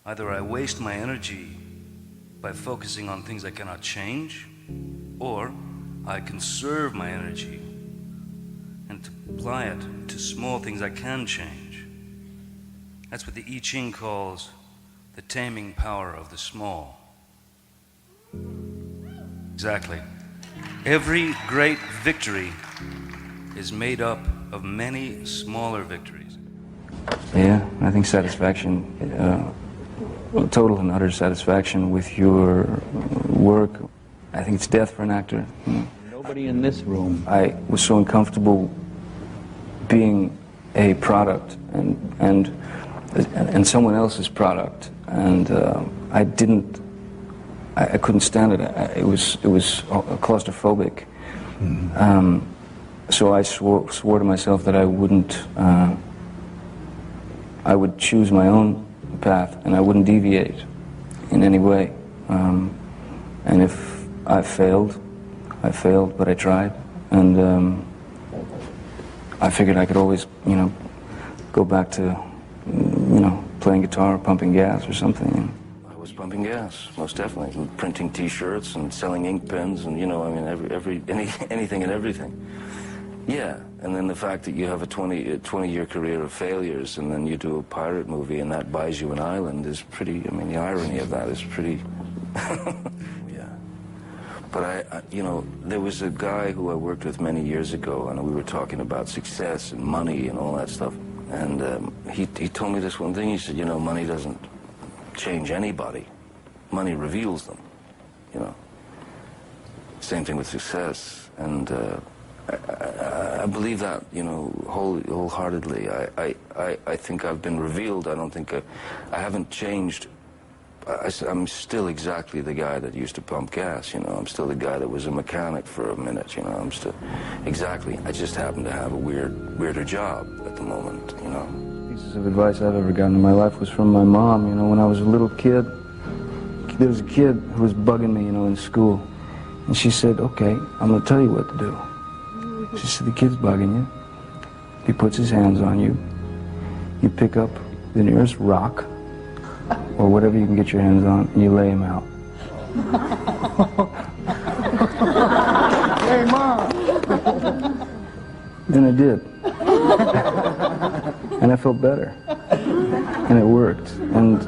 Either I waste my energy by focusing on things I cannot change, or I conserve my energy and apply it to small things I can change. That's what the I Ching calls the taming power of the small. Exactly. Every great victory is made up of many smaller victories. Yeah, I think satisfaction, total and utter satisfaction with your work, I think it's death for an actor. Nobody in this room. I was so uncomfortable being a product and someone else's product, and I couldn't stand it. It was claustrophobic. Mm-hmm. So I swore to myself that I wouldn't. I would choose my own path, and I wouldn't deviate in any way. And if I failed, but I tried, and I figured I could always, go back to, playing guitar or pumping gas or something. I was pumping gas, most definitely, and printing T-shirts and selling ink pens, and anything and everything. Yeah, and then the fact that you have a 20-year career of failures, and then you do a pirate movie, and that buys you an island is pretty. I mean, the irony of that is pretty. Yeah. But there was a guy who I worked with many years ago, and we were talking about success and money and all that stuff. And he told me this one thing. He said, money doesn't change anybody. Money reveals them. Same thing with success. And I believe that, wholeheartedly. I think I've been revealed. I don't think I haven't changed. I'm still exactly the guy that used to pump gas, I'm still the guy that was a mechanic for a minute, I'm still, exactly. I just happen to have a weirder job at the moment, Pieces of advice I've ever gotten in my life was from my mom, when I was a little kid. There was a kid who was bugging me, in school. And she said, okay, I'm going to tell you what to do. She said, the kid's bugging you. He puts his hands on you. You pick up the nearest rock, or whatever you can get your hands on, and you lay him out. Hey, Mom! Then I did. And I felt better. And it worked. And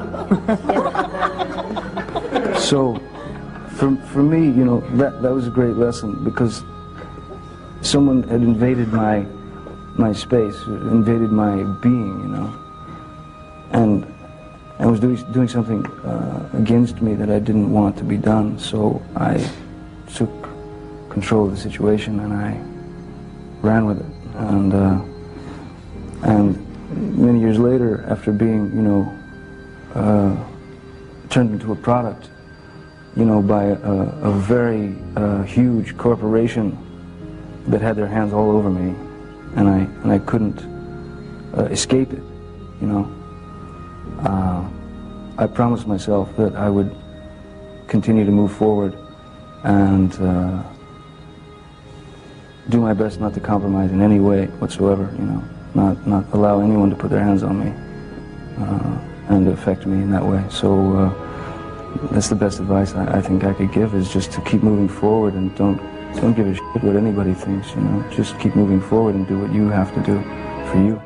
so, for me, that was a great lesson, because someone had invaded my space, invaded my being, and I was doing something against me that I didn't want to be done, so I took control of the situation and I ran with it. And many years later, after being, turned into a product, by a very huge corporation that had their hands all over me, and I couldn't escape it, I promised myself that I would continue to move forward and do my best not to compromise in any way whatsoever, not allow anyone to put their hands on me and affect me in that way. So that's the best advice I think I could give, is just to keep moving forward and don't give a shit what anybody thinks, Just keep moving forward and do what you have to do for you.